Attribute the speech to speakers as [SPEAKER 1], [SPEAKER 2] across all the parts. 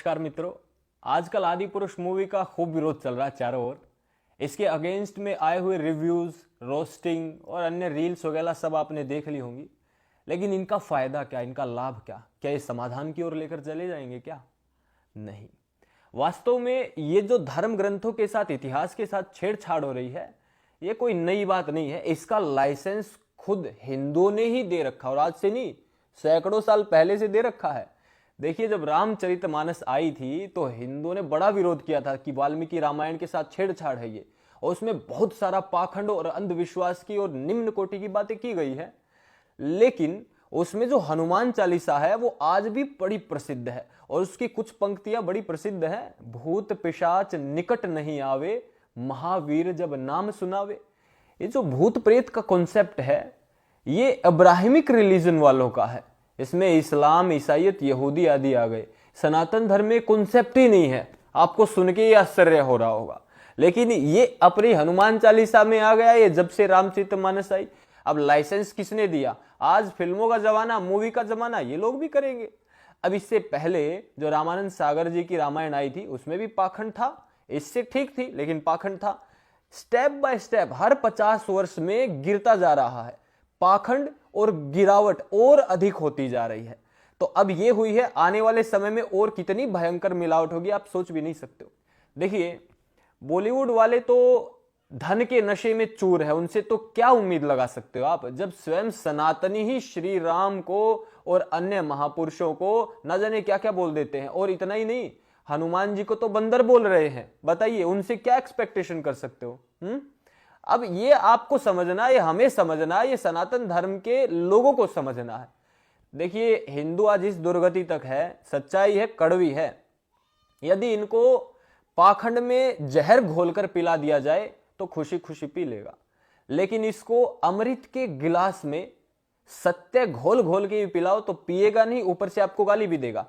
[SPEAKER 1] नमस्कार मित्रों। आजकल आदि पुरुष मूवी का खूब विरोध चल रहा है चारों ओर। इसके अगेंस्ट में आए हुए रिव्यूज, रोस्टिंग और अन्य रील्स वगैरह सब आपने देख ली होंगी। लेकिन इनका फायदा क्या, इनका लाभ क्या? क्या ये समाधान की ओर लेकर चले जाएंगे क्या? नहीं। वास्तव में ये जो धर्म ग्रंथों के साथ, इतिहास के साथ छेड़छाड़ हो रही है, ये कोई नई बात नहीं है। इसका लाइसेंस खुद हिंदुओं ने ही दे रखा, और आज से नहीं, सैकड़ों साल पहले से दे रखा है। देखिए, जब रामचरितमानस आई थी तो हिंदुओं ने बड़ा विरोध किया था कि वाल्मीकि रामायण के साथ छेड़छाड़ है ये, और उसमें बहुत सारा पाखंड और अंधविश्वास की और निम्न कोटि की बातें की गई है। लेकिन उसमें जो हनुमान चालीसा है वो आज भी बड़ी प्रसिद्ध है, और उसकी कुछ पंक्तियां बड़ी प्रसिद्ध है। भूत पिशाच निकट नहीं आवे, महावीर जब नाम सुनावे। ये जो भूत प्रेत का कॉन्सेप्ट है, ये अब्राहमिक रिलीजन वालों का है। इसमें इस्लाम, ईसाईयत, यहूदी आदि आ गए। सनातन धर्म में कॉन्सेप्ट ही नहीं है। आपको सुन के ये आश्चर्य हो रहा होगा, लेकिन ये अपनी हनुमान चालीसा में आ गया। ये जब से रामचरितमानस आई। अब लाइसेंस किसने दिया? आज फिल्मों का जमाना, मूवी का जमाना, ये लोग भी करेंगे। अब इससे पहले जो रामानंद सागर जी की रामायण आई थी, उसमें भी पाखंड था। इससे ठीक थी, लेकिन पाखंड था। स्टेप बाय स्टेप हर 50 वर्ष में गिरता जा रहा है पाखंड, और गिरावट और अधिक होती जा रही है। तो अब ये हुई है, आने वाले समय में और कितनी भयंकर मिलावट होगी आप सोच भी नहीं सकते हो। देखिए, बॉलीवुड वाले तो धन के नशे में चूर है, उनसे तो क्या उम्मीद लगा सकते हो आप, जब स्वयं सनातनी ही श्री राम को और अन्य महापुरुषों को न जाने क्या क्या बोल देते हैं। और इतना ही नहीं, हनुमान जी को तो बंदर बोल रहे हैं। बताइए, उनसे क्या एक्सपेक्टेशन कर सकते हो? अब ये आपको समझना, ये हमें समझना, ये सनातन धर्म के लोगों को समझना है। देखिए, हिंदू आज इस दुर्गति तक है, सच्चाई है, कड़वी है। यदि इनको पाखंड में जहर घोलकर पिला दिया जाए तो खुशी खुशी पी लेगा, लेकिन इसको अमृत के गिलास में सत्य घोल घोल के भी पिलाओ तो पिएगा नहीं, ऊपर से आपको गाली भी देगा।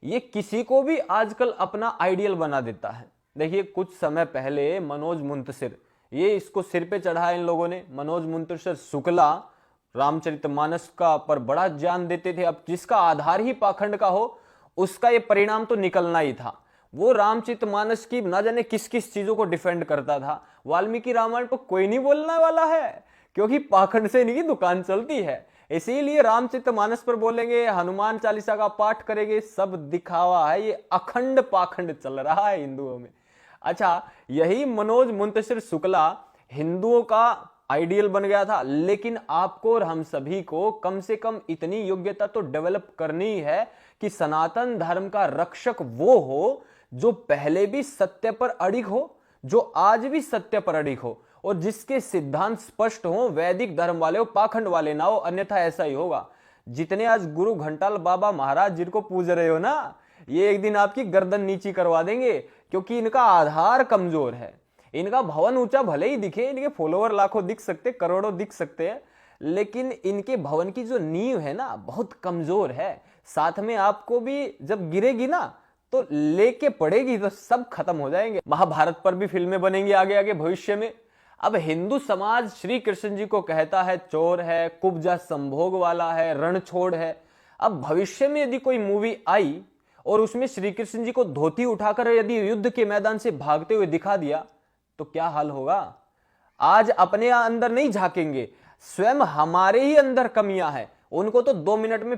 [SPEAKER 1] ये किसी को भी आजकल अपना आइडियल बना देता है। देखिए, कुछ समय पहले मनोज मुंतशिर, ये इसको सिर पे चढ़ा इन लोगों ने। मनोज मुंतशिर शुक्ला रामचरितमानस का पर बड़ा ज्ञान देते थे। अब जिसका आधार ही पाखंड का हो, उसका ये परिणाम तो निकलना ही था। वो रामचरितमानस की ना जाने किस किस चीजों को डिफेंड करता था। वाल्मीकि रामायण पर कोई नहीं बोलने वाला है, क्योंकि पाखंड से इनकी दुकान चलती है। इसीलिए रामचरितमानस पर बोलेंगे, हनुमान चालीसा का पाठ करेंगे, सब दिखावा है। ये अखंड पाखंड चल रहा है हिंदुओं में। अच्छा, यही मनोज मुंतशिर शुक्ला हिंदुओं का आइडियल बन गया था, लेकिन आपको और हम सभी को कम से कम इतनी योग्यता तो डेवलप करनी है कि सनातन धर्म का रक्षक वो हो जो पहले भी सत्य पर अडिग हो, जो आज भी सत्य पर अडिग हो, और जिसके सिद्धांत स्पष्ट हो। वैदिक धर्म वाले हो, पाखंड वाले ना हो, अन्यथा ऐसा ही होगा। जितने आज गुरु घंटाल बाबा महाराज जिनको पूज रहे हो ना, ये एक दिन आपकी गर्दन नीची करवा देंगे, क्योंकि इनका आधार कमजोर है। इनका भवन ऊंचा भले ही दिखे, इनके फॉलोवर लाखों दिख सकते, करोड़ों दिख सकते हैं, लेकिन इनके भवन की जो नींव है ना, बहुत कमजोर है। साथ में आपको भी जब गिरेगी ना तो लेके पड़ेगी, तो सब खत्म हो जाएंगे। महाभारत पर भी फिल्में बनेंगी आगे आगे भविष्य में। अब हिंदू समाज श्री कृष्ण जी को कहता है चोर है, कुब्जा संभोग वाला है, रणछोड़ है। अब भविष्य में यदि कोई मूवी आई और उसमें श्री कृष्ण जी को धोती उठाकर यदि युद्ध के मैदान से भागते हुए दिखा दिया तो क्या हाल होगा? आज अपने अंदर नहीं झांकेंगे, स्वयं हमारे ही अंदर कमियां हैं, उनको तो 2 मिनट में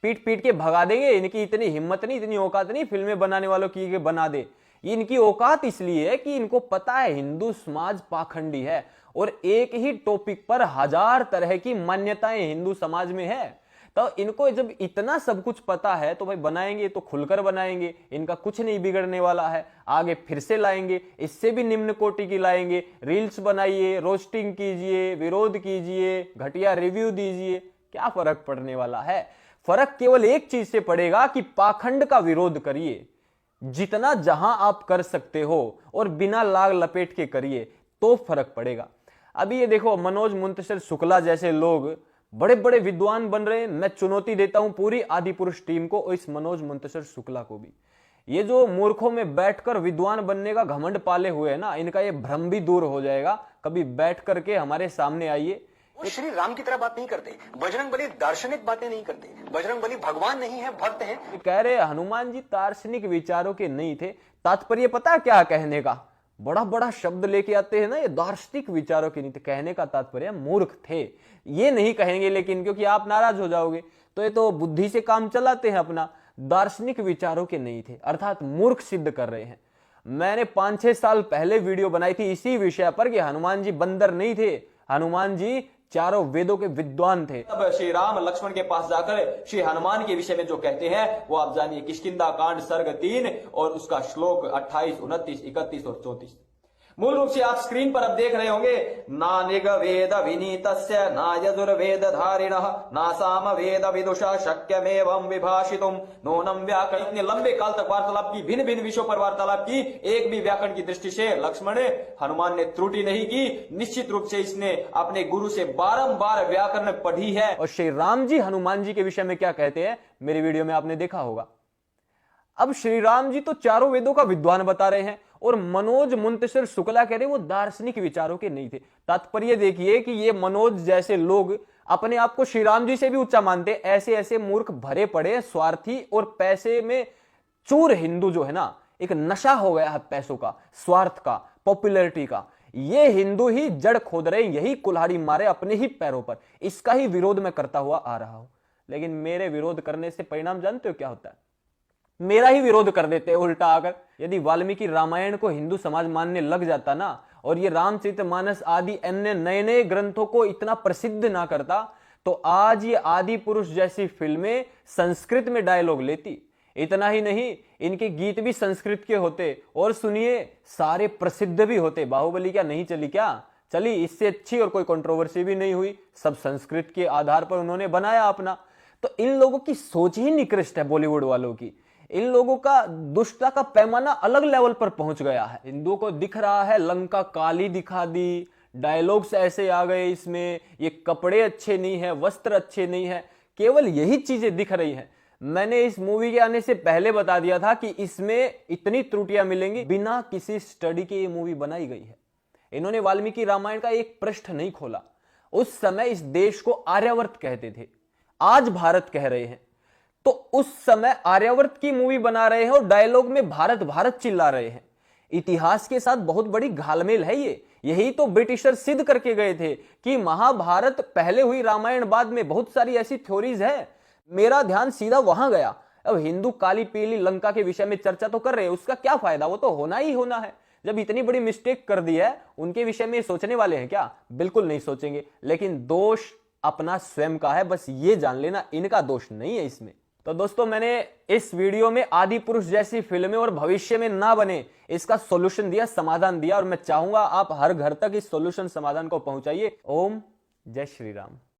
[SPEAKER 1] पीट पीट के भगा देंगे। इनकी इतनी हिम्मत नहीं, इतनी औकात नहीं फिल्में बनाने वालों की कि बना दे। इनकी औकात इसलिए है कि इनको पता है हिंदू समाज पाखंडी है, और एक ही टॉपिक पर 1000 तरह की मान्यताएं हिंदू समाज में है। तो इनको जब इतना सब कुछ पता है तो भाई बनाएंगे तो खुलकर बनाएंगे, इनका कुछ नहीं बिगड़ने वाला है। आगे फिर से लाएंगे, इससे भी निम्न कोटि की लाएंगे। रील्स बनाइए, रोस्टिंग कीजिए, विरोध कीजिए, घटिया रिव्यू दीजिए, क्या फर्क पड़ने वाला है? फर्क केवल एक चीज से पड़ेगा कि पाखंड का विरोध करिए, जितना जहां आप कर सकते हो, और बिना लाग लपेट के करिए, तो फर्क पड़ेगा। अभी ये देखो, मनोज मुंतशिर शुक्ला जैसे लोग बड़े बड़े विद्वान बन रहे हैं। मैं चुनौती देता हूं पूरी आदि पुरुष टीम को और इस मनोज मुंतशिर शुक्ला को भी। ये जो मूर्खों में बैठकर विद्वान बनने का घमंड पाले हुए है ना, इनका ये भ्रम भी दूर हो जाएगा। कभी बैठ करके हमारे सामने आइए,
[SPEAKER 2] वो श्री राम की तरह बात नहीं करते, बजरंग बली दार्शनिक बातें नहीं करते, बजरंग बली भगवान नहीं है, भक्त है।
[SPEAKER 1] कह रहे हनुमान जी दार्शनिक विचारों के नहीं थे। तात्पर्य पता है क्या कहने का? बड़ा बड़ा शब्द लेके आते हैं ना, ये दार्शनिक विचारों के नहीं थे। कहने का तात्पर्य मूर्ख थे, ये नहीं कहेंगे लेकिन, क्योंकि आप नाराज हो जाओगे। तो ये तो बुद्धि से काम चलाते हैं अपना। दार्शनिक विचारों के नहीं थे अर्थात मूर्ख सिद्ध कर रहे हैं। मैंने 5-6 साल पहले वीडियो बनाई थी इसी विषय पर कि हनुमान जी बंदर नहीं थे, हनुमान जी चारों वेदों के विद्वान थे।
[SPEAKER 3] तब श्री राम लक्ष्मण के पास जाकर श्री हनुमान के विषय में जो कहते हैं वो आप जानिए। किष्किंधा कांड सर्ग 3 और उसका श्लोक 28, 29, 31 और 34। मूल रूप से आप स्क्रीन पर अब देख रहे होंगे, ना निग वेद विनीतस्य ना यजुर्वेद धारिणः ना साम वेद विदुषा शक्यमेवं विभाषितुम नूनम व्याकरण। इतने लंबे काल तक वार्तालाप की, भिन्न भिन्न विषयों पर वार्तालाप की, एक भी व्याकरण की दृष्टि से लक्ष्मण हनुमान ने त्रुटि नहीं की। निश्चित रूप से इसने अपने गुरु से बारंबार व्याकरण पढ़ी है।
[SPEAKER 1] और श्री राम जी हनुमान जी के विषय में क्या कहते हैं मेरी वीडियो में आपने देखा होगा। अब श्री राम जी तो चारों वेदों का विद्वान बता रहे हैं और मनोज मुंतशिर शुक्ला कह रहे वो दार्शनिक विचारों के नहीं थे। तात्पर्य देखिए कि ये मनोज जैसे लोग अपने आप को श्री राम जी से भी ऊंचा मानते। ऐसे ऐसे मूर्ख भरे पड़े स्वार्थी और पैसे में चूर हिंदू जो है ना, एक नशा हो गया है पैसों का, स्वार्थ का, पॉपुलैरिटी का। ये हिंदू ही जड़ खोद रहे, यही कुल्हाड़ी मारे अपने ही पैरों पर। इसका ही विरोध मैं करता हुआ आ रहा हूं। लेकिन मेरे विरोध करने से परिणाम जानते हो क्या होता है? मेरा ही विरोध कर देते हैं उल्टा आकर। यदि वाल्मीकि रामायण को हिंदू समाज मानने लग जाता ना, और ये रामचरितमानस आदि अन्य नए नए ग्रंथों को इतना प्रसिद्ध ना करता, तो आज ये आदि पुरुष जैसी फिल्में संस्कृत में डायलॉग लेती। इतना ही नहीं, इनके गीत भी संस्कृत के होते और सुनिए सारे प्रसिद्ध भी होते। बाहुबली क्या नहीं चली? क्या चली? इससे अच्छी और कोई कंट्रोवर्सी भी नहीं हुई। सब संस्कृत के आधार पर उन्होंने बनाया अपना। तो इन लोगों की सोच ही निकृष्ट है, बॉलीवुड वालों की। इन लोगों का दुष्टता का पैमाना अलग लेवल पर पहुंच गया है। हिंदुओं को दिख रहा है लंका काली दिखा दी, डायलॉग्स ऐसे आ गए इसमें, ये कपड़े अच्छे नहीं है, वस्त्र अच्छे नहीं है, केवल यही चीजें दिख रही हैं। मैंने इस मूवी के आने से पहले बता दिया था कि इसमें इतनी त्रुटियां मिलेंगी। बिना किसी स्टडी के ये मूवी बनाई गई है। इन्होंने वाल्मीकि रामायण का एक पृष्ठ नहीं खोला। उस समय इस देश को आर्यावर्त कहते थे, आज भारत कह रहे हैं। तो उस समय आर्यावर्त की मूवी बना रहे हैं और डायलॉग में भारत भारत चिल्ला रहे हैं। इतिहास के साथ बहुत बड़ी घालमेल है ये। यही तो ब्रिटिशर सिद्ध करके गए थे कि महाभारत पहले हुई, रामायण बाद में। बहुत सारी ऐसी थ्योरीज है। मेरा ध्यान सीधा वहां गया। अब हिंदू काली पीली लंका के विषय में चर्चा तो कर रहे हैं, उसका क्या फायदा? वो तो होना ही होना है। जब इतनी बड़ी मिस्टेक कर दी है, उनके विषय में सोचने वाले हैं क्या? बिल्कुल नहीं सोचेंगे। लेकिन दोष अपना स्वयं का है, बस ये जान लेना, इनका दोष नहीं है इसमें। तो दोस्तों, मैंने इस वीडियो में आदि पुरुष जैसी फिल्में और भविष्य में ना बने इसका सॉल्यूशन दिया, समाधान दिया। और मैं चाहूंगा आप हर घर तक इस सॉल्यूशन समाधान को पहुंचाइए। ओम जय श्री राम।